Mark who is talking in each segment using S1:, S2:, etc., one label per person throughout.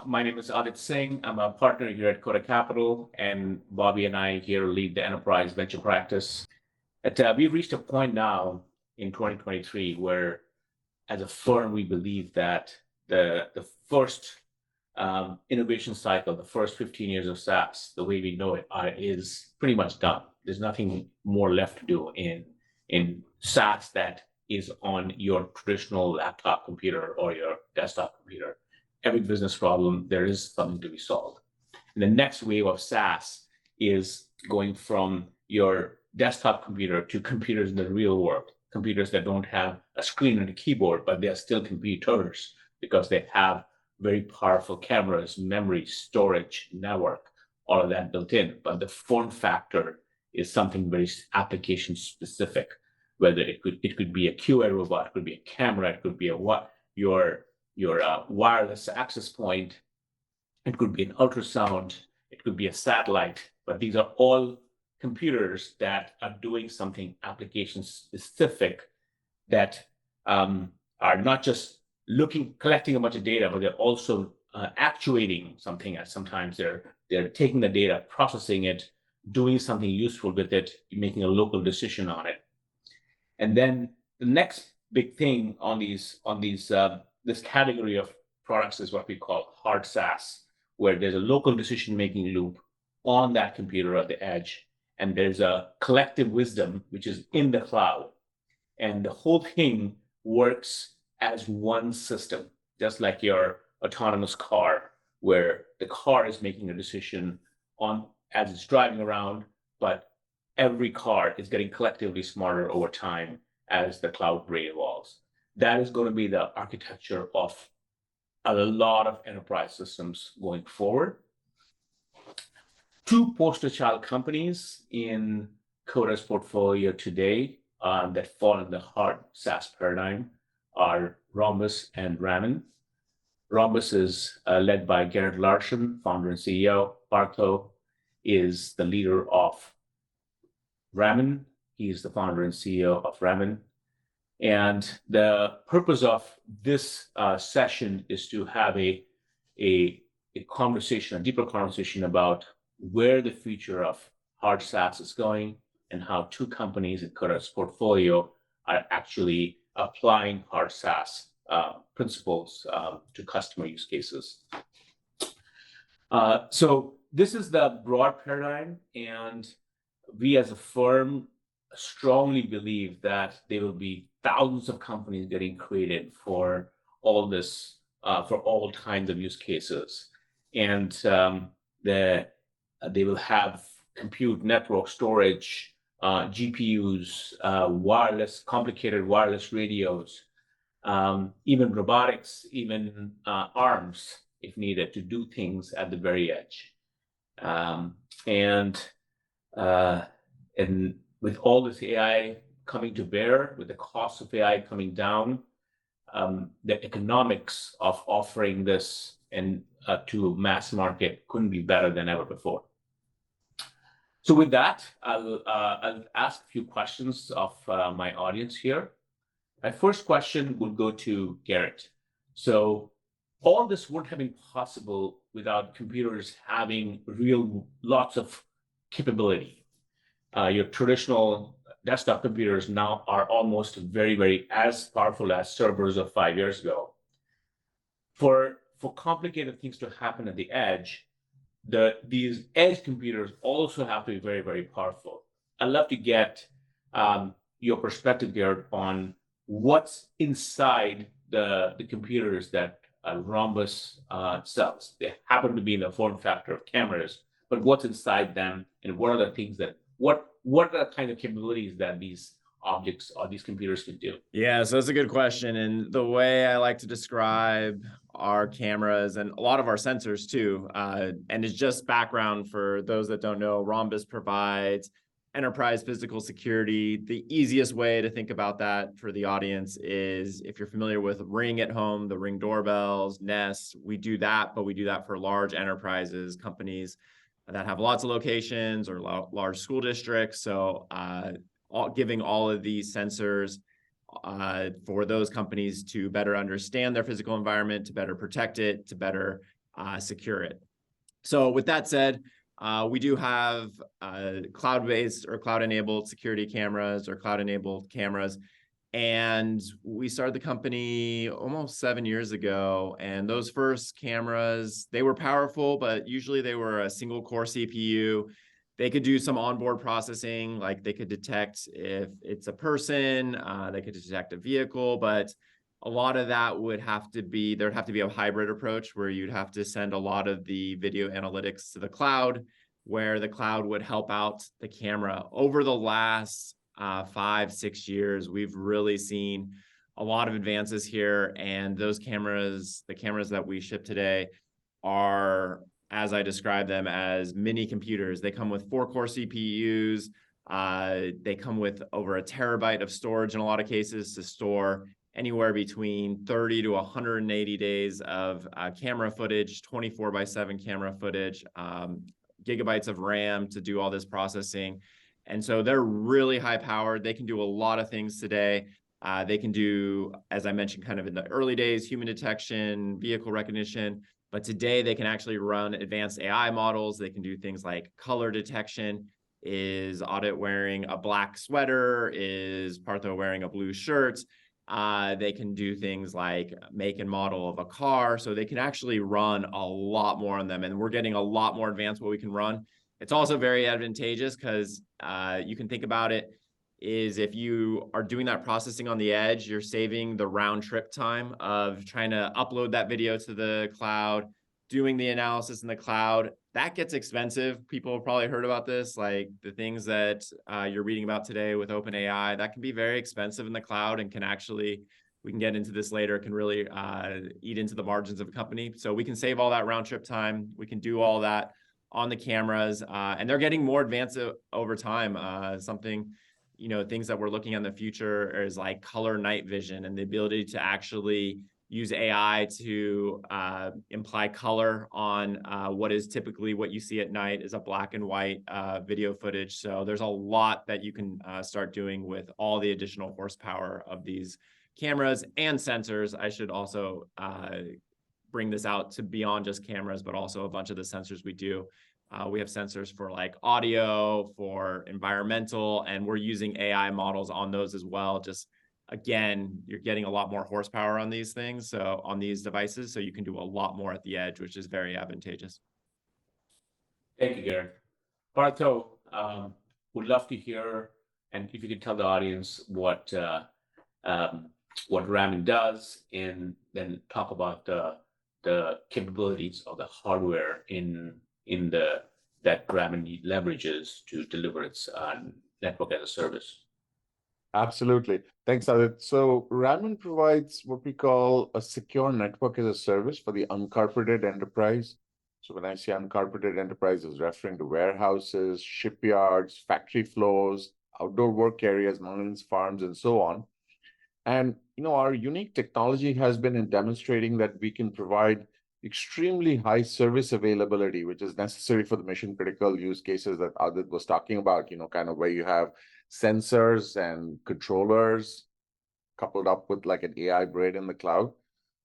S1: My name is Adit Singh. I'm a partner here at Cota Capital, and Bobby and I here lead the enterprise venture practice. We've reached a point now in 2023 where, as a firm, we believe that the first innovation cycle, the first 15 years of SaaS, the way we know it, is pretty much done. There's nothing more left to do in SaaS that is on your traditional laptop computer or your desktop computer. Every business problem, there is something to be solved. And the next wave of SaaS is going from your desktop computer to computers in the real world, computers that don't have a screen and a keyboard, but they are still computers because they have very powerful cameras, memory, storage, network, all of that built in. But the form factor is something very application specific, whether it could be a QA robot, it could be a camera, it could be your wireless access point, it could be an ultrasound, it could be a satellite, but these are all computers that are doing something application specific that are not just collecting a bunch of data, but they're also actuating something. As sometimes they're taking the data, processing it, doing something useful with it, making a local decision on it. And then the next big thing on this category of products is what we call hard SaaS, where there's a local decision-making loop on that computer at the edge, and there's a collective wisdom which is in the cloud, and the whole thing works as one system, just like your autonomous car, where the car is making a decision as it's driving around, but every car is getting collectively smarter over time as the cloud brain evolves. That is going to be the architecture of a lot of enterprise systems going forward. Two poster child companies in Cota's portfolio today that fall in the hard SaaS paradigm are Rhombus and Ramen. Rhombus is led by Garrett Larsson, founder and CEO. Partho is the leader of Ramen. He's the founder and CEO of Ramen. And the purpose of this session is to have a conversation, a deeper conversation about where the future of hard SaaS is going and how two companies in Cota's portfolio are actually applying hard SaaS principles to customer use cases. So this is the broad paradigm, and we as a firm strongly believe that there will be thousands of companies getting created for all this, for all kinds of use cases. And they will have compute, network, storage, GPUs, complicated wireless radios, even robotics, even arms, if needed, to do things at the very edge. And with all this AI coming to bear, with the cost of AI coming down, the economics of offering this to mass market couldn't be better than ever before. So with that, I'll ask a few questions of my audience here. My first question will go to Garrett. So all this wouldn't have been possible without computers having lots of capability. Your traditional desktop computers now are almost very, very as powerful as servers of 5 years ago. For complicated things to happen at the edge, these edge computers also have to be very, very powerful. I'd love to get your perspective, Garrett, on what's inside the computers that Rhombus sells. They happen to be in the form factor of cameras, but what's inside them, and what are the things what are the kind of capabilities that these objects or these computers can do?
S2: Yeah, so that's a good question. And the way I like to describe our cameras and a lot of our sensors too, and it's just background for those that don't know, Rhombus provides enterprise physical security. The easiest way to think about that for the audience is if you're familiar with Ring at home, the Ring doorbells, Nest, we do that, but we do that for large enterprises, companies that have lots of locations or large school districts. So giving all of these sensors for those companies to better understand their physical environment, to better protect it, to better secure it. So with that said, we do have cloud-based or cloud-enabled security cameras or cloud-enabled cameras. And we started the company almost 7 years ago. And those first cameras, they were powerful, but usually they were a single core CPU. They could do some onboard processing, like they could detect if it's a person, they could detect a vehicle, but a lot of that would have to be, there'd have to be a hybrid approach where you'd have to send a lot of the video analytics to the cloud, where the cloud would help out the camera. Over the last 5-6 years, we've really seen a lot of advances here, and those cameras, the cameras that we ship today, are, as I describe them, as mini computers. They come with 4-core CPUs. They come with over 1 terabyte of storage in a lot of cases to store anywhere between 30 to 180 days of camera footage, 24/7 camera footage, gigabytes of RAM to do all this processing. And so they're really high powered. They can do a lot of things today. They can do, as I mentioned, kind of in the early days, human detection, vehicle recognition. But today they can actually run advanced AI models. They can do things like color detection. Is Adit wearing a black sweater? Is Partho wearing a blue shirt? They can do things like make and model of a car. So they can actually run a lot more on them. And we're getting a lot more advanced what we can run. It's also very advantageous because you can think about it is if you are doing that processing on the edge, you're saving the round trip time of trying to upload that video to the cloud, doing the analysis in the cloud. That gets expensive. People have probably heard about this, like the things that you're reading about today with OpenAI, that can be very expensive in the cloud and can actually, we can get into this later, can really eat into the margins of a company. So we can save all that round trip time. We can do all that on the cameras, and they're getting more advanced over time. Things that we're looking at in the future is like color night vision and the ability to actually use AI to imply color on what is typically what you see at night is a black and white video footage. So there's a lot that you can start doing with all the additional horsepower of these cameras and sensors. I should also bring this out to beyond just cameras, but also a bunch of the sensors we do. We have sensors for like audio, for environmental, and we're using AI models on those as well. Just again, you're getting a lot more horsepower on these things, so on these devices, so you can do a lot more at the edge, which is very advantageous.
S1: Thank you, Garrett. Partho, would love to hear, and if you could tell the audience what Ramen does, and then talk about the capabilities of the hardware that Ramen leverages to deliver its network as a service.
S3: Absolutely. Thanks, Adit. So Ramen provides what we call a secure network as a service for the uncarpeted enterprise. So when I say uncarpeted enterprise, is referring to warehouses, shipyards, factory floors, outdoor work areas, mines, farms, and so on. And our unique technology has been in demonstrating that we can provide extremely high service availability, which is necessary for the mission critical use cases that Adit was talking about, kind of where you have sensors and controllers coupled up with like an AI brain in the cloud,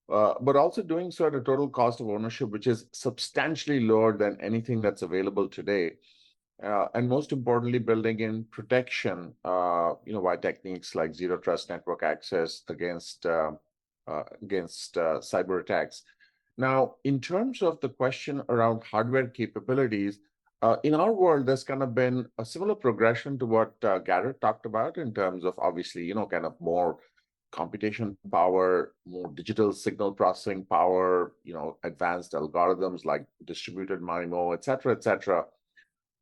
S3: but also doing so at a total cost of ownership, which is substantially lower than anything that's available today. And most importantly, building in protection, by techniques like zero trust network access against cyber attacks. Now, in terms of the question around hardware capabilities, in our world, there's kind of been a similar progression to what Garrett talked about in terms of obviously, kind of more computation power, more digital signal processing power, advanced algorithms like distributed MIMO, et cetera, et cetera.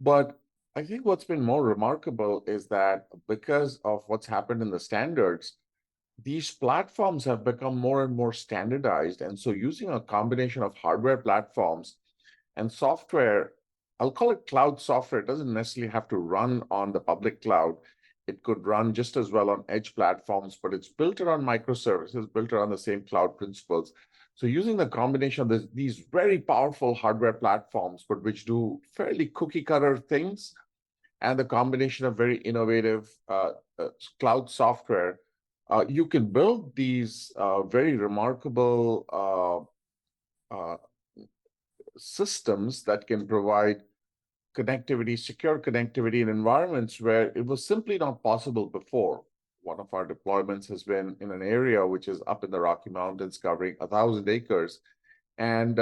S3: But I think what's been more remarkable is that because of what's happened in the standards, these platforms have become more and more standardized. And so using a combination of hardware platforms and software, I'll call it cloud software, it doesn't necessarily have to run on the public cloud. It could run just as well on edge platforms, but it's built around microservices, built around the same cloud principles. So using the combination of these very powerful hardware platforms, but which do fairly cookie cutter things, and the combination of very innovative cloud software, you can build these very remarkable systems that can provide connectivity, secure connectivity in environments where it was simply not possible before. One of our deployments has been in an area which is up in the Rocky Mountains, covering 1,000 acres. And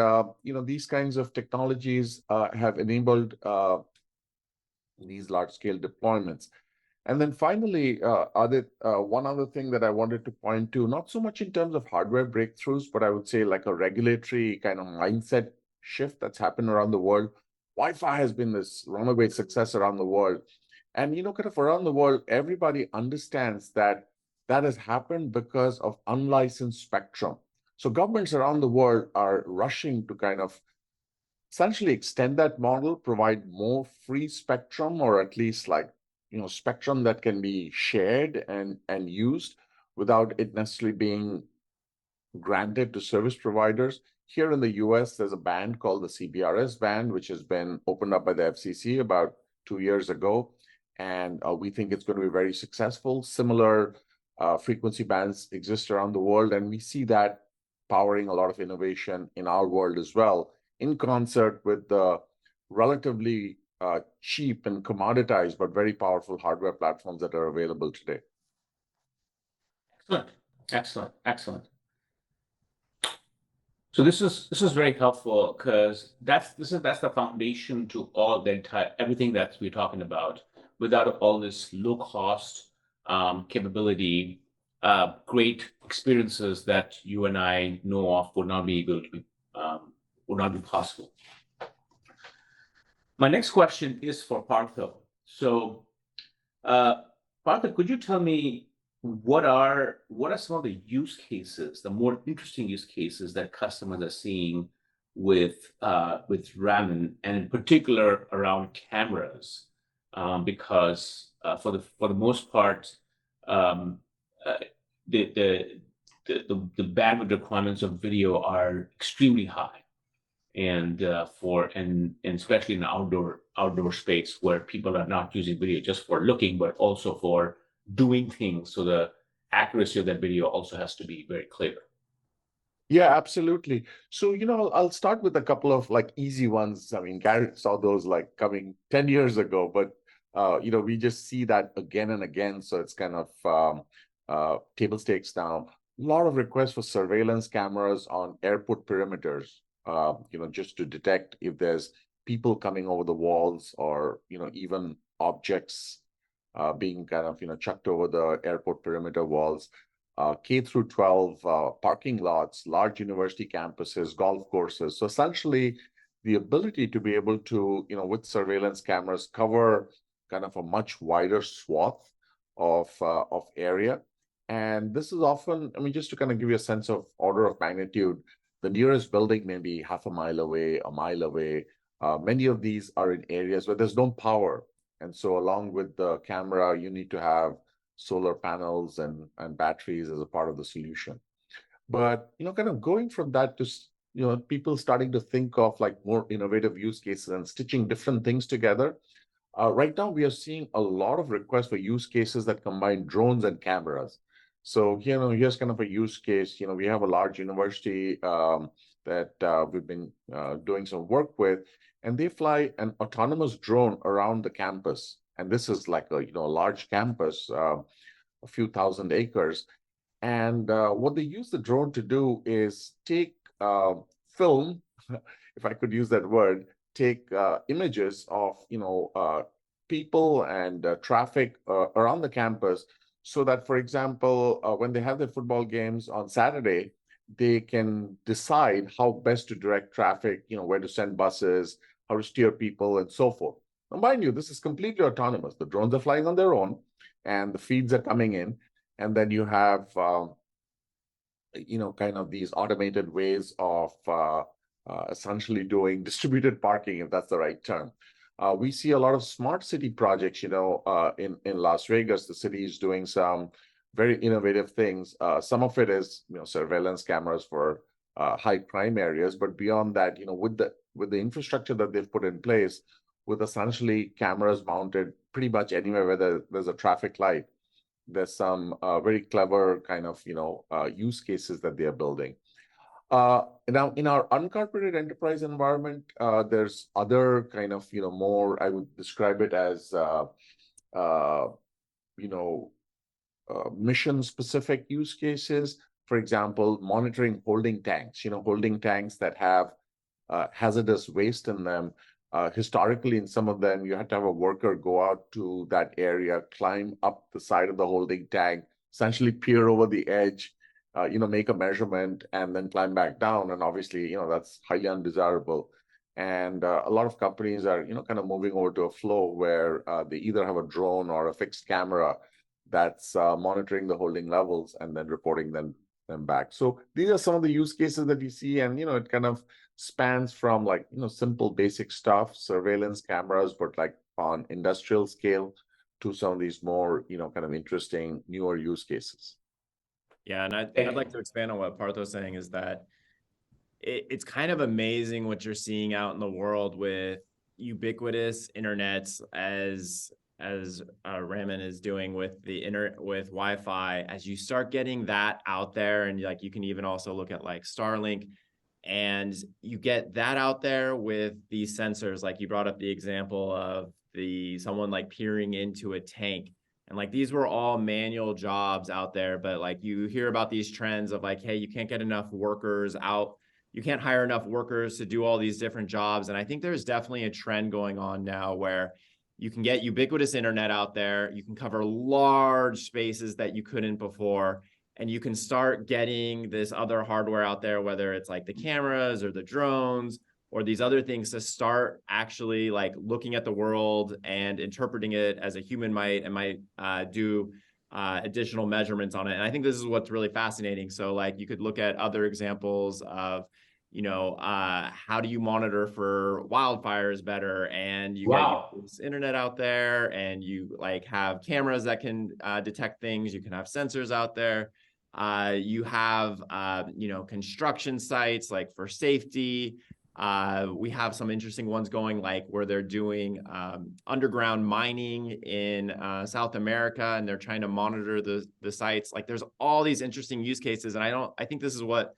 S3: these kinds of technologies have enabled these large-scale deployments. And then finally, Adit, one other thing that I wanted to point to, not so much in terms of hardware breakthroughs, but I would say like a regulatory kind of mindset shift that's happened around the world. Wi-Fi has been this runaway success around the world. And, kind of around the world, everybody understands that that has happened because of unlicensed spectrum. So governments around the world are rushing to kind of essentially extend that model, provide more free spectrum, or at least like, spectrum that can be shared and used without it necessarily being granted to service providers. Here in the US, there's a band called the CBRS band, which has been opened up by the FCC about 2 years ago. And we think it's going to be very successful. Similar frequency bands exist around the world, and we see that powering a lot of innovation in our world as well, in concert with the relatively cheap and commoditized but very powerful hardware platforms that are available today.
S1: Excellent, excellent, excellent. So this is very helpful because that's the foundation to all the entire everything that we're talking about. Without all this low cost capability, great experiences that you and I know of would not be able to be would not be possible. My next question is for Partho. So, Partho, could you tell me what are some of the use cases, the more interesting use cases that customers are seeing with Ramen, and in particular around cameras, because for the most part, the bandwidth requirements of video are extremely high, and especially in the outdoor space where people are not using video just for looking, but also for doing things. So the accuracy of that video also has to be very clear.
S3: Yeah, absolutely. So, I'll start with a couple of like easy ones. I mean, Garrett saw those like coming 10 years ago, but we just see that again and again. So it's kind of table stakes now. A lot of requests for surveillance cameras on airport perimeters, just to detect if there's people coming over the walls, or, even objects being kind of, chucked over the airport perimeter walls. K through 12 parking lots, large university campuses, golf courses. So essentially, the ability to be able to, with surveillance cameras, cover kind of a much wider swath of area. And this is often, I mean, just to kind of give you a sense of order of magnitude, the nearest building may be half a mile away, a mile away. Many of these are in areas where there's no power. And so along with the camera, you need to have solar panels and batteries as a part of the solution. But, kind of going from that to, people starting to think of like more innovative use cases and stitching different things together. Right now, we are seeing a lot of requests for use cases that combine drones and cameras. So, here's kind of a use case. We have a large university that we've been doing some work with, and they fly an autonomous drone around the campus. And this is like a large campus, a few thousand acres. And what they use the drone to do is take film, if I could use that word, take images of people and traffic around the campus, so that, for example, when they have their football games on Saturday, they can decide how best to direct traffic, where to send buses, how to steer people, and so forth. Now, mind you, this is completely autonomous. The drones are flying on their own, and the feeds are coming in, and then you have kind of these automated ways of essentially doing distributed parking, if that's the right term. We see a lot of smart city projects, in Las Vegas. The city is doing some very innovative things. Some of it is, surveillance cameras for high crime areas, but beyond that, with the infrastructure that they've put in place, with essentially cameras mounted pretty much anywhere where there's a traffic light, there's some very clever kind of use cases that they are building. Now, in our uncorporated enterprise environment, there's other kind of, more, I would describe it as, you know, mission-specific use cases. For example, monitoring holding tanks, holding tanks that have hazardous waste in them. Historically, in some of them, you had to have a worker go out to that area, climb up the side of the holding tank, essentially peer over the edge, make a measurement, and then climb back down. And obviously, that's highly undesirable. And a lot of companies are, kind of moving over to a flow where they either have a drone or a fixed camera that's monitoring the holding levels and then reporting them back. So these are some of the use cases that you see, and it kind of spans from like simple basic stuff, surveillance cameras, but like on industrial scale, to some of these more kind of interesting newer use cases.
S2: Yeah, and I'd like to expand on what Partho's saying, is that it's kind of amazing what you're seeing out in the world with ubiquitous internets, as Ramen is doing with with Wi-Fi. As you start getting that out there, and like you can even also look at like Starlink, and you get that out there with these sensors. Like you brought up the example of someone like peering into a tank. And like these were all manual jobs out there, but like you hear about these trends of like, hey, you can't get enough workers out. You can't hire enough workers to do all these different jobs. And I think there's definitely a trend going on now where you can get ubiquitous internet out there. You can cover large spaces that you couldn't before. And you can start getting this other hardware out there, whether it's like the cameras or the drones or these other things, to start actually like looking at the world and interpreting it as a human might, and might do additional measurements on it. And I think this is what's really fascinating. So like you could look at other examples of, how do you monitor for wildfires better? And you get this internet out there, and you like have cameras that can detect things. You can have sensors out there. You have, construction sites like for safety. We have some interesting ones going, like where they're doing underground mining in South America, and they're trying to monitor the sites. Like there's all these interesting use cases. And I think this is what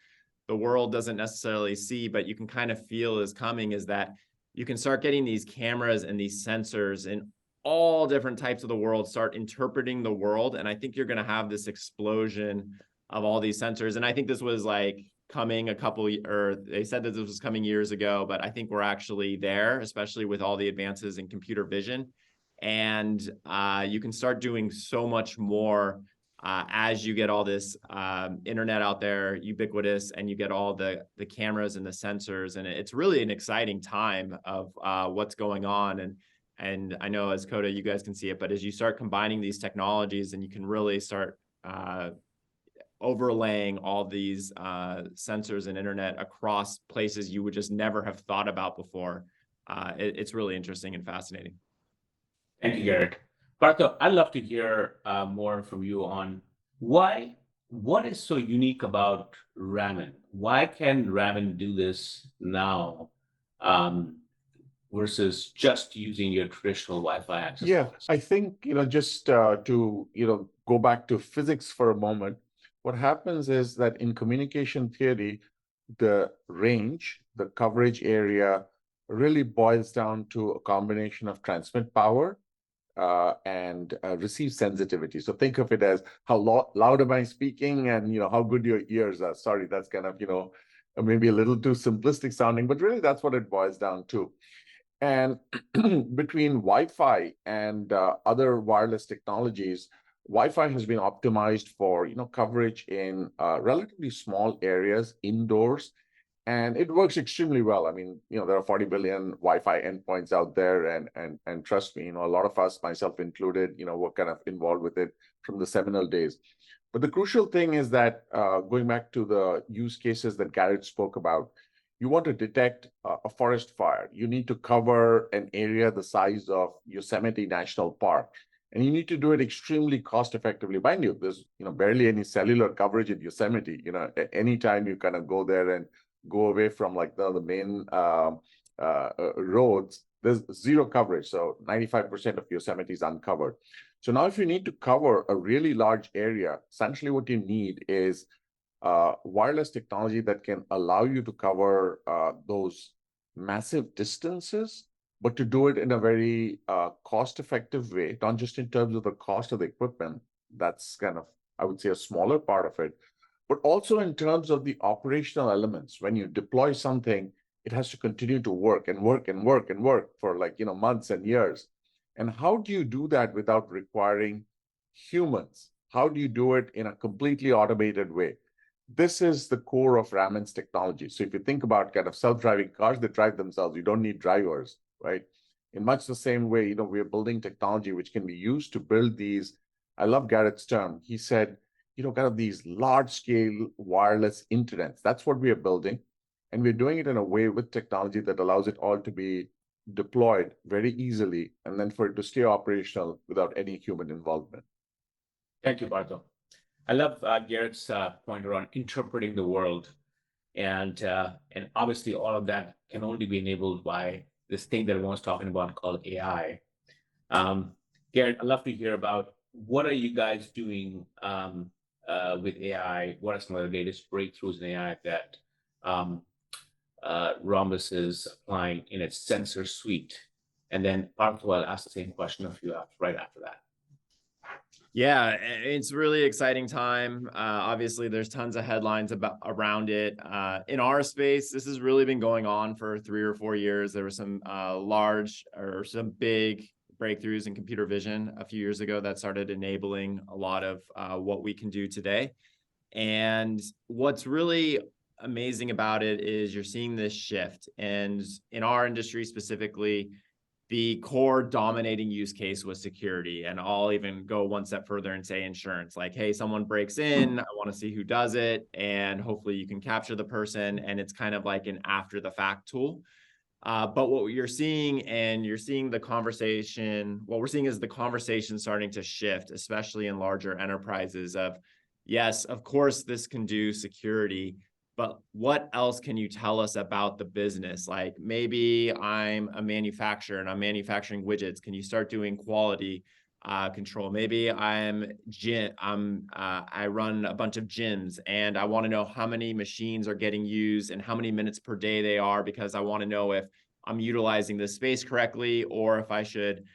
S2: the world doesn't necessarily see, but you can kind of feel is coming, is that you can start getting these cameras and these sensors in all different types of the world, start interpreting the world. And I think you're going to have this explosion of all these sensors. And I think this was like coming or they said that this was coming years ago, but I think we're actually there, especially with all the advances in computer vision. And you can start doing so much more as you get all this internet out there, ubiquitous, and you get all the cameras and the sensors. And it's really an exciting time of what's going on. And I know as Cota, you guys can see it, but as you start combining these technologies, and you can really start overlaying all these sensors and internet across places you would just never have thought about before, it's really interesting and fascinating.
S1: Thank you, Garrett. Partho, I'd love to hear more from you on what is so unique about Ramen? Why can Ramen do this now versus just using your traditional Wi-Fi access?
S3: Yeah, I think, just to, go back to physics for a moment, what happens is that in communication theory, the range, the coverage area really boils down to a combination of transmit power and receive sensitivity. So think of it as how loud am I speaking, and how good your ears are. Sorry, that's kind of maybe a little too simplistic sounding, but really that's what it boils down to. And between Wi-Fi and other wireless technologies, Wi-Fi has been optimized for coverage in relatively small areas indoors, and it works extremely well. I mean, there are 40 billion Wi-Fi endpoints out there, and trust me, a lot of us, myself included, were kind of involved with it from the seminal days. But the crucial thing is that going back to the use cases that Garrett spoke about, you want to detect a forest fire. You need to cover an area the size of Yosemite National Park, and you need to do it extremely cost effectively. Mind you, there's barely any cellular coverage in Yosemite. Anytime you kind of go there and go away from like the main roads, there's zero coverage. So 95% of Yosemite is uncovered. So now if you need to cover a really large area, essentially what you need is wireless technology that can allow you to cover those massive distances, but to do it in a very cost-effective way, not just in terms of the cost of the equipment. That's kind of, I would say, a smaller part of it, but also in terms of the operational elements. When you deploy something, it has to continue to work and work and work and work for like, months and years. And how do you do that without requiring humans? How do you do it in a completely automated way? This is the core of Ramen's technology. So if you think about kind of self-driving cars that drive themselves, you don't need drivers, right? In much the same way, we're building technology which can be used to build these. I love Garrett's term. He said, kind of these large-scale wireless internets. That's what we are building. And we're doing it in a way with technology that allows it all to be deployed very easily, and then for it to stay operational without any human involvement.
S1: Thank you, Partho. I love Garrett's point around interpreting the world, and obviously all of that can only be enabled by this thing that everyone's talking about called AI. Garrett, I'd love to hear about what are you guys doing with AI? What are some of the latest breakthroughs in AI that Rhombus is applying in its sensor suite? And then Partho, I'll ask the same question of you right after that.
S2: Yeah, it's a really exciting time. Obviously, there's tons of headlines around it. In our space, this has really been going on for 3 or 4 years. There were some some big breakthroughs in computer vision a few years ago that started enabling a lot of what we can do today. And what's really amazing about it is you're seeing this shift. And in our industry specifically, the core dominating use case was security. And I'll even go one step further and say insurance. Like, hey, someone breaks in, I want to see who does it, and hopefully you can capture the person. And it's kind of like an after the fact tool. But what you're seeing, and you're seeing the conversation, what we're seeing is the conversation starting to shift, especially in larger enterprises of, yes, of course, this can do security, but what else can you tell us about the business? Like maybe I'm a manufacturer and I'm manufacturing widgets. Can you start doing quality control? Maybe I run a bunch of gyms and I want to know how many machines are getting used and how many minutes per day they are, because I want to know if I'm utilizing the space correctly or if I should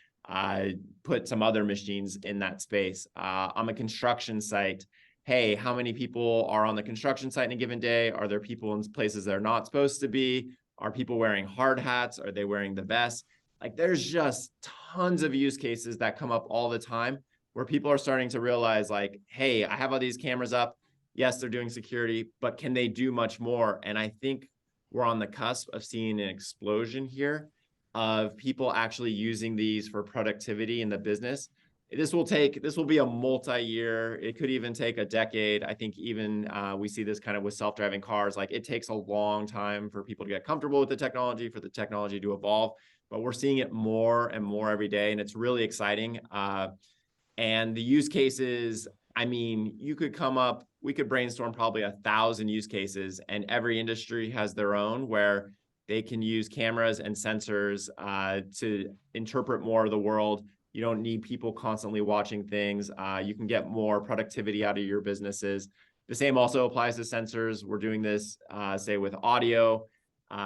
S2: put some other machines in that space. I'm a construction site. Hey, how many people are on the construction site in a given day? Are there people in places they're not supposed to be? Are people wearing hard hats? Are they wearing the vest? Like there's just tons of use cases that come up all the time where people are starting to realize like, hey, I have all these cameras up. Yes, they're doing security, but can they do much more? And I think we're on the cusp of seeing an explosion here of people actually using these for productivity in the business. This will be a multi-year, it could even take a decade. I think even we see this kind of with self-driving cars, like it takes a long time for people to get comfortable with the technology, for the technology to evolve, but we're seeing it more and more every day. And it's really exciting. And the use cases, I mean, we could brainstorm probably 1,000 use cases, and every industry has their own where they can use cameras and sensors to interpret more of the world. You don't need people constantly watching things. You can get more productivity out of your businesses. The same also applies to sensors. We're doing this, say, with audio,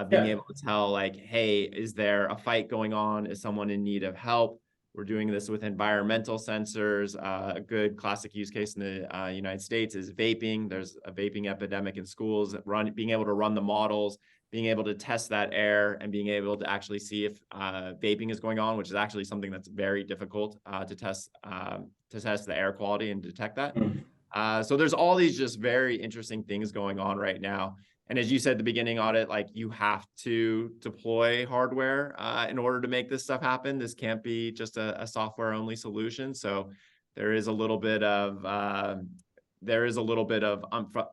S2: being able to tell like, hey, is there a fight going on? Is someone in need of help? We're doing this with environmental sensors. A good classic use case in the United States is vaping. There's a vaping epidemic in schools. Being able to run the models, being able to test that air, and being able to actually see if vaping is going on, which is actually something that's very difficult to test the air quality and detect that. So there's all these just very interesting things going on right now. And as you said at the beginning, Audit, like you have to deploy hardware in order to make this stuff happen. This can't be just a software only solution. So there is a little bit of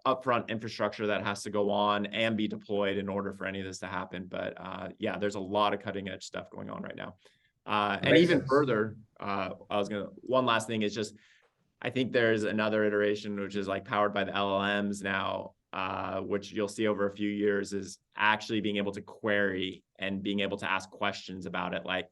S2: upfront infrastructure that has to go on and be deployed in order for any of this to happen. But yeah, there's a lot of cutting edge stuff going on right now. And even further, one last thing is just, I think there's another iteration, which is like powered by the LLMs now, which you'll see over a few years, is actually being able to query and being able to ask questions about it. Like,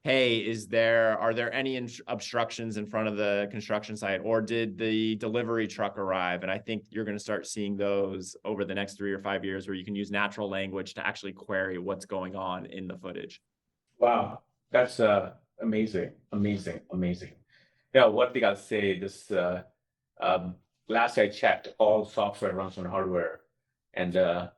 S2: hey, are there any obstructions in front of the construction site, or did the delivery truck arrive? And I think you're going to start seeing those over the next 3 or 5 years, where you can use natural language to actually query what's going on in the footage.
S1: Wow, that's amazing, amazing, amazing. Yeah, one thing I'll say, this um, last I checked, all software runs on hardware, and the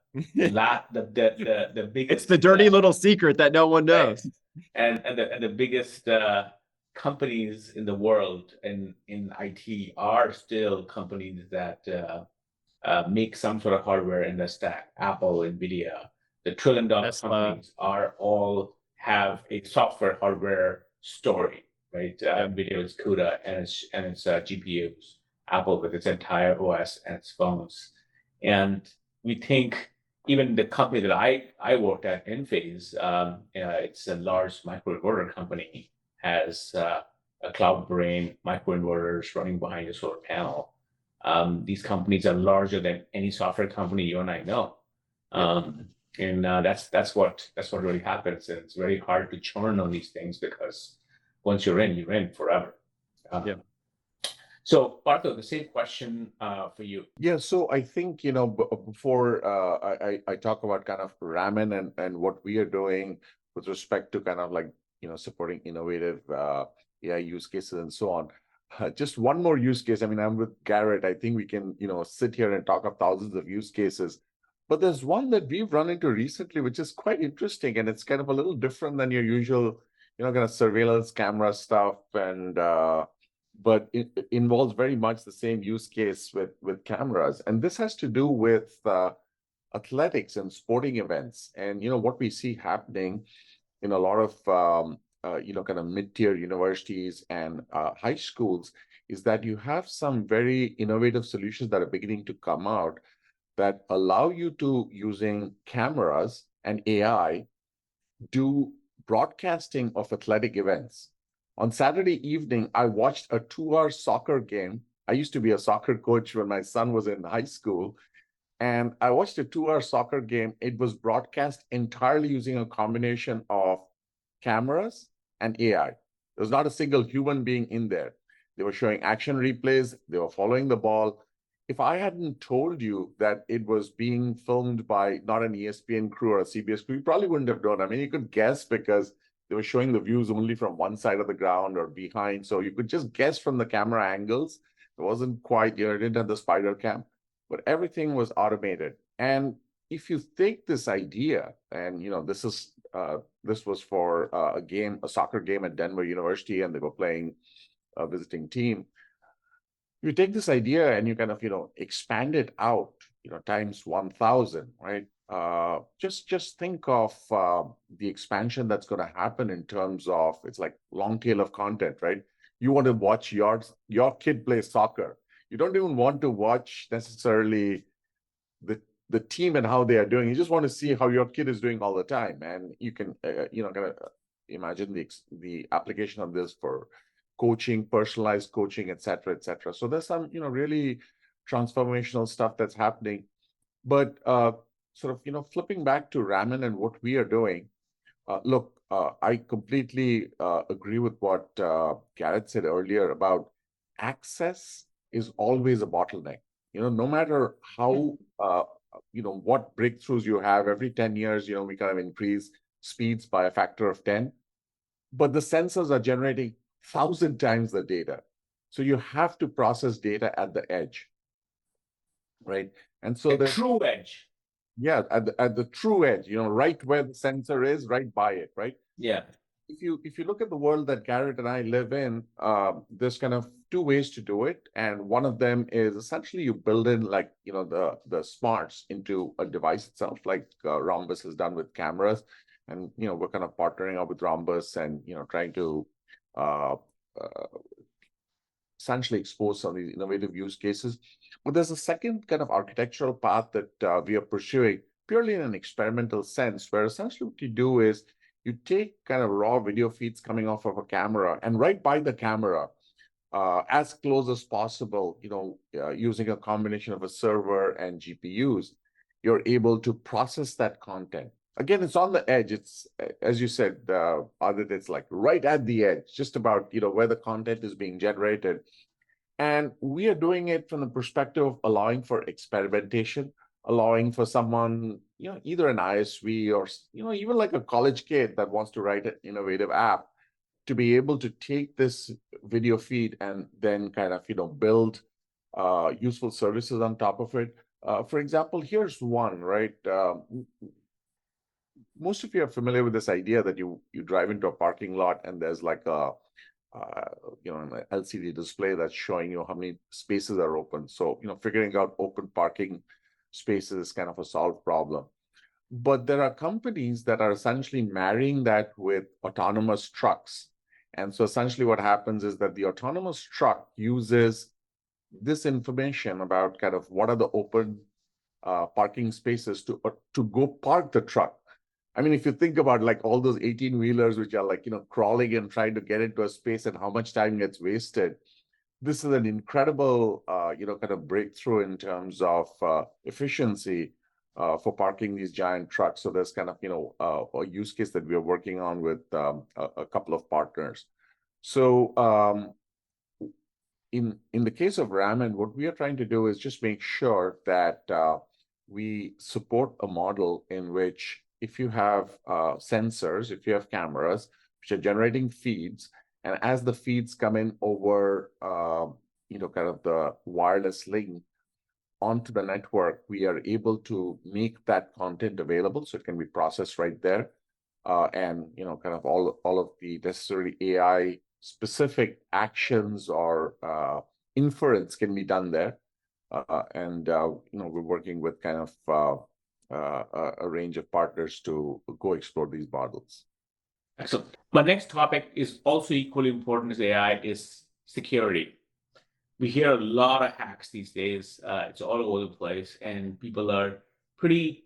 S1: biggest,
S2: It's the dirty little secret that no one
S1: right,
S2: knows.
S1: and the biggest companies in the world in IT are still companies that make some sort of hardware in the stack. Apple, Nvidia, the trillion-dollar
S2: Tesla.
S1: companies are all have a software hardware story, right? Nvidia is CUDA and its GPUs. Apple with its entire OS and its phones, and we think even the company that I worked at, Enphase, it's a large microinverter company, has a cloud brain microinverters running behind a solar panel. These companies are larger than any software company you and I know. And that's what really happens. And it's very hard to churn on these things because once you're in forever. So Partho, the same question for you.
S3: Yeah, so I think, before I talk about kind of Ramen and what we are doing with respect to kind of like, supporting innovative AI use cases and so on. Just one more use case. I mean, I'm with Garrett. I think we can, sit here and talk of thousands of use cases. But there's one that we've run into recently, which is quite interesting, and it's kind of a little different than your usual, kind of surveillance camera stuff, and but it involves very much the same use case with cameras. And this has to do with athletics and sporting events. And, what we see happening in a lot of, kind of mid-tier universities and high schools is that you have some very innovative solutions that are beginning to come out that allow you to, using cameras and AI, do broadcasting of athletic events. On Saturday evening, I watched a 2-hour soccer game. I used to be a soccer coach when my son was in high school, and I watched a 2-hour soccer game. It was broadcast entirely using a combination of cameras and AI. There was not a single human being in there. They were showing action replays. They were following the ball. If I hadn't told you that it was being filmed by not an ESPN crew or a CBS crew, you probably wouldn't have known. I mean, you could guess because they were showing the views only from one side of the ground or behind. So you could just guess from the camera angles. It wasn't quite, it didn't have the spider cam, but everything was automated. And if you take this idea, and this was for a soccer game at Denver University, and they were playing a visiting team. You take this idea and you kind of, expand it out, times 1,000, right? Just think of the expansion that's going to happen in terms of, it's like long tail of content, right? You want to watch your kid play soccer. You don't even want to watch necessarily the team and how they are doing. You just want to see how your kid is doing all the time. And you can, kind of imagine the application of this for coaching, personalized coaching, et cetera, et cetera. So there's some, really transformational stuff that's happening. But sort of, flipping back to Ramen and what we are doing, look, I completely agree with what Garrett said earlier about access is always a bottleneck. No matter how, what breakthroughs you have, every 10 years, we kind of increase speeds by a factor of 10. But the sensors are generating 1,000 times the data. So you have to process data at the edge, right? And so
S1: the true edge.
S3: Yeah, at the true edge, right where the sensor is, right by it, right?
S1: Yeah.
S3: If you look at the world that Garrett and I live in, there's kind of 2 ways to do it, and one of them is essentially you build in like the smarts into a device itself, like Rhombus has done with cameras, and we're kind of partnering up with Rhombus and trying to essentially expose some of these innovative use cases. But there's a second kind of architectural path that we are pursuing purely in an experimental sense, where essentially what you do is you take kind of raw video feeds coming off of a camera, and right by the camera, as close as possible, using a combination of a server and GPUs, you're able to process that content. again, it's on the edge. It's, as you said, Adit, it's like right at the edge, just about, where the content is being generated. And we are doing it from the perspective of allowing for experimentation, allowing for someone, either an ISV or, even like a college kid that wants to write an innovative app, to be able to take this video feed and then kind of, build useful services on top of it. For example, here's one, right? Most of you are familiar with this idea that you drive into a parking lot and there's like an LCD display that's showing you how many spaces are open. So, figuring out open parking spaces is kind of a solved problem. But there are companies that are essentially marrying that with autonomous trucks. And so essentially what happens is that the autonomous truck uses this information about kind of what are the open parking spaces to go park the truck. I mean, if you think about like all those 18-wheelers which are like, crawling and trying to get into a space and how much time gets wasted, this is an incredible, kind of breakthrough in terms of efficiency for parking these giant trucks. So there's kind of, a use case that we are working on with a couple of partners. So in the case of Ramen, what we are trying to do is just make sure that we support a model in which if you have sensors, if you have cameras, which are generating feeds, and as the feeds come in over, kind of the wireless link onto the network, we are able to make that content available so it can be processed right there. And, kind of all of the necessary AI specific actions or inference can be done there. And we're working with kind of a range of partners to go explore these models.
S1: Excellent. My next topic is also equally important as AI, is security. We hear a lot of hacks these days. It's all over the place, and people are pretty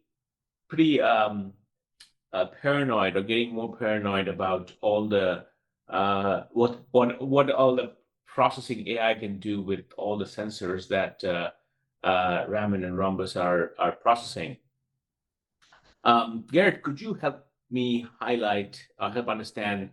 S1: paranoid, or getting more paranoid about all the what all the processing AI can do with all the sensors that Ramen and Rhombus are processing. Garrett, could you help me help understand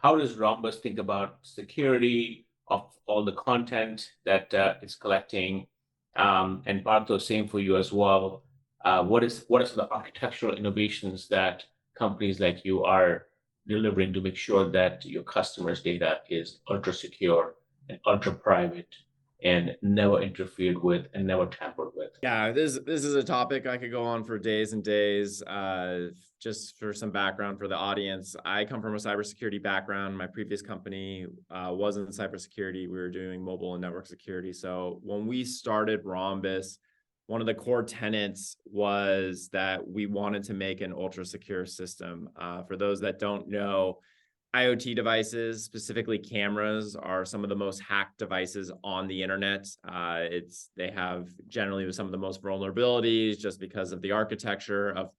S1: how does Rhombus think about security of all the content that it's collecting? And Partho, same for you as well. What is the architectural innovations that companies like you are delivering to make sure that your customers' data is ultra secure and ultra private and never interfered with and never tampered with?
S2: Yeah, this is a topic I could go on for days and days. Just for some background for the audience, I come from a cybersecurity background. My previous company wasn't cybersecurity. We were doing mobile and network security. So when we started Rhombus, one of the core tenets was that we wanted to make an ultra secure system. For those that don't know, IoT devices, specifically cameras, are some of the most hacked devices on the internet. They have generally some of the most vulnerabilities just because of the architecture of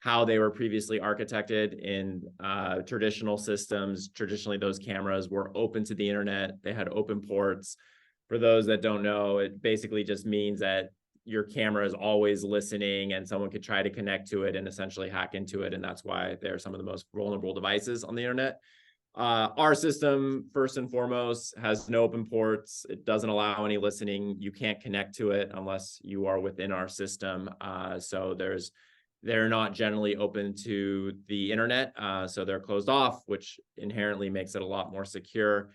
S2: how they were previously architected in traditional systems. Traditionally, those cameras were open to the internet. They had open ports. For those that don't know, it basically just means that your camera is always listening and someone could try to connect to it and essentially hack into it. And that's why they're some of the most vulnerable devices on the internet. Our system, first and foremost, has no open ports. It doesn't allow any listening. You can't connect to it unless you are within our system. So they're not generally open to the internet. So they're closed off, which inherently makes it a lot more secure.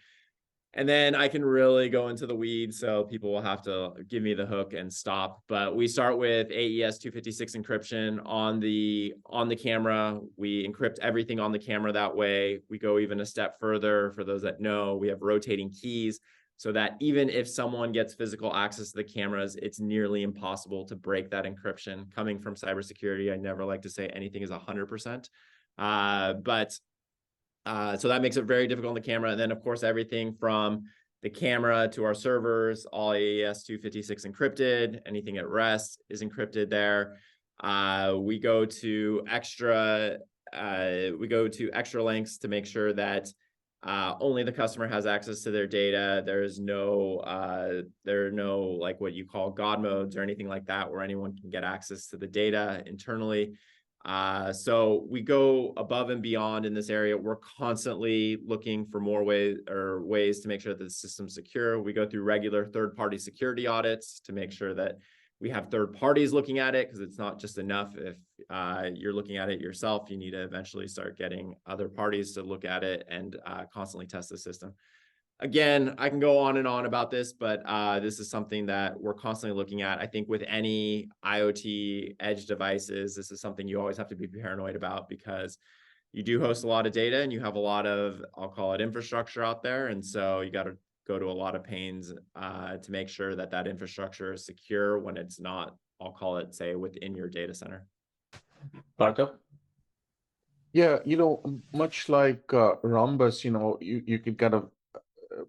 S2: And then I can really go into the weeds, so people will have to give me the hook and stop. But we start with AES 256 encryption on the camera. We encrypt everything on the camera that way. We go even a step further. For those that know, we have rotating keys so that even if someone gets physical access to the cameras, it's nearly impossible to break that encryption. Coming from cybersecurity, I never like to say anything is 100%. So that makes it very difficult on the camera. And then, of course, everything from the camera to our servers, all AES 256 encrypted. Anything at rest is encrypted there. We go to extra lengths to make sure that only the customer has access to their data. There are no like what you call God modes or anything like that where anyone can get access to the data internally. So we go above and beyond in this area. We're constantly looking for more ways to make sure that the system's secure. We go through regular third-party security audits to make sure that we have third parties looking at it, because it's not just enough if you're looking at it yourself. You need to eventually start getting other parties to look at it and constantly test the system. Again, I can go on and on about this, but this is something that we're constantly looking at. I think with any IoT edge devices, this is something you always have to be paranoid about, because you do host a lot of data and you have a lot of, I'll call it, infrastructure out there. And so you got to go to a lot of pains to make sure that that infrastructure is secure when it's not, I'll call it, say, within your data center.
S1: Partho?
S3: Yeah, much like Rhombus, you can kind of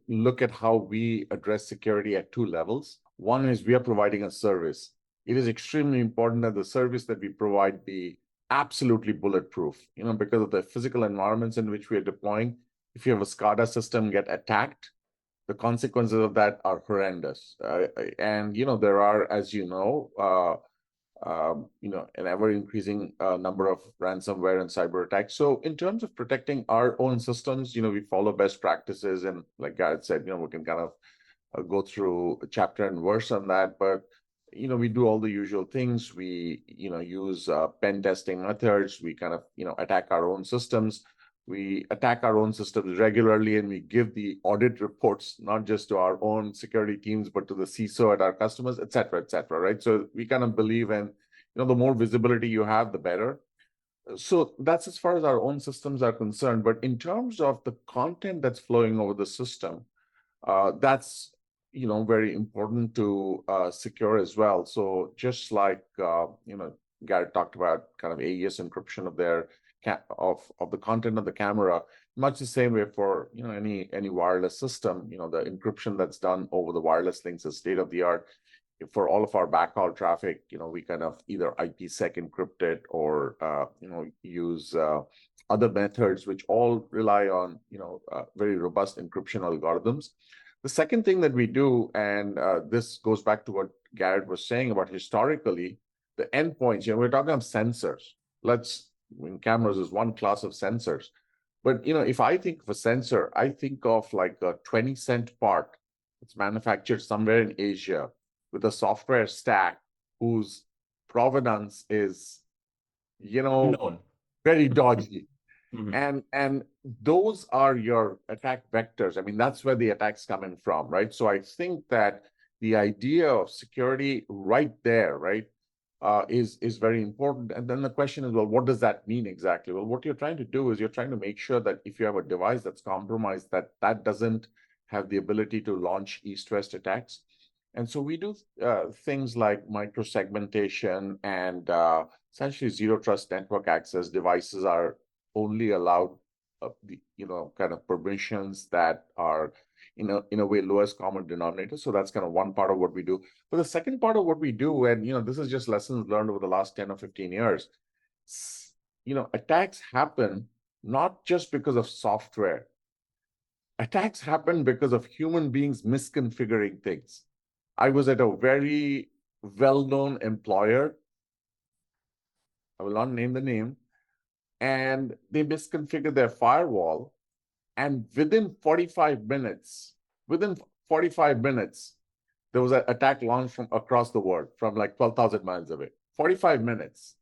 S3: look at how we address security at two levels. One is we are providing a service. It is extremely important that the service that we provide be absolutely bulletproof, because of the physical environments in which we are deploying. If you have a SCADA system get attacked, the consequences of that are horrendous. And, there are, as an ever-increasing number of ransomware and cyber attacks. So in terms of protecting our own systems, we follow best practices. And like Garrett said, we can kind of go through a chapter and verse on that. But, we do all the usual things. We, use pen testing methods. We kind of, attack our own systems. We attack our own systems regularly, and we give the audit reports, not just to our own security teams, but to the CISO at our customers, et cetera, right? So we kind of believe in, the more visibility you have, the better. So that's as far as our own systems are concerned. But in terms of the content that's flowing over the system, that's, very important to secure as well. So just like, Garrett talked about kind of AES encryption of their of the content of the camera, much the same way for any wireless system. The encryption that's done over the wireless links is state of the art. For all of our backhaul traffic, we kind of either IPsec encrypt it or use other methods which all rely on very robust encryption algorithms. The second thing that we do, and this goes back to what Garrett was saying about historically, the endpoints. We're talking of sensors. Cameras is one class of sensors. But, if I think of a sensor, I think of like a 20-cent part that's manufactured somewhere in Asia with a software stack whose provenance is,
S1: Known.
S3: very dodgy.
S1: Mm-hmm.
S3: And those are your attack vectors. I mean, that's where the attack's coming from, right? So I think that the idea of security right there, right, is very important. And then the question is, well, what does that mean exactly? Well, what you're trying to do is you're trying to make sure that if you have a device that's compromised, that doesn't have the ability to launch east-west attacks. And so we do things like microsegmentation and essentially zero trust network access. Devices are only allowed the kind of permissions that are in a way lowest common denominator. So that's kind of one part of what we do. But the second part of what we do, and this is just lessons learned over the last 10 or 15 years, attacks happen not just because of software. Attacks happen because of human beings misconfiguring things. I was at a very well-known employer. I will not name the name. And they misconfigured their firewall. And within 45 minutes, there was an attack launched from across the world, from like 12,000 miles away. 45 minutes.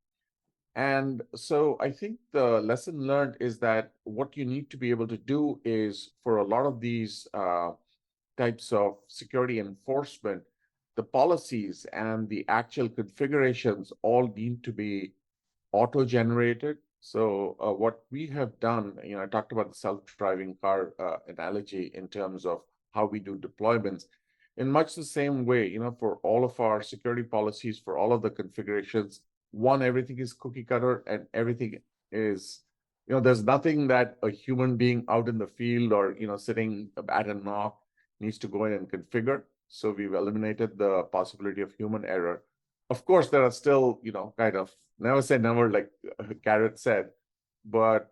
S3: And so I think the lesson learned is that what you need to be able to do is, for a lot of these types of security enforcement, the policies and the actual configurations all need to be auto-generated. So what we have done, I talked about the self-driving car analogy in terms of how we do deployments. In much the same way, for all of our security policies, for all of the configurations, everything is cookie cutter, and everything is, there's nothing that a human being out in the field or, sitting at a knock needs to go in and configure. So we've eliminated the possibility of human error. Of course, there are still, kind of never say never, like Garrett said, but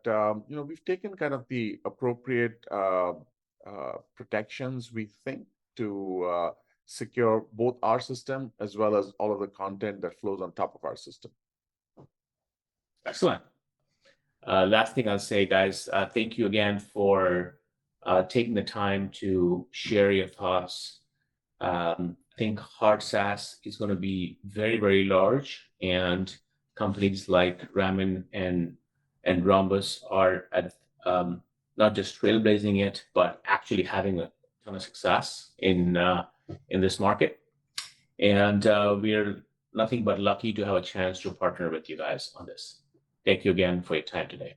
S3: we've taken kind of the appropriate protections, we think, to secure both our system as well as all of the content that flows on top of our system.
S1: Excellent. Last thing I'll say, guys, thank you again for taking the time to share your thoughts. I think hard SaaS is going to be very, very large, and companies like Ramen and Rhombus are at not just trailblazing it, but actually having a ton of success in this market. And we're nothing but lucky to have a chance to partner with you guys on this. Thank you again for your time today.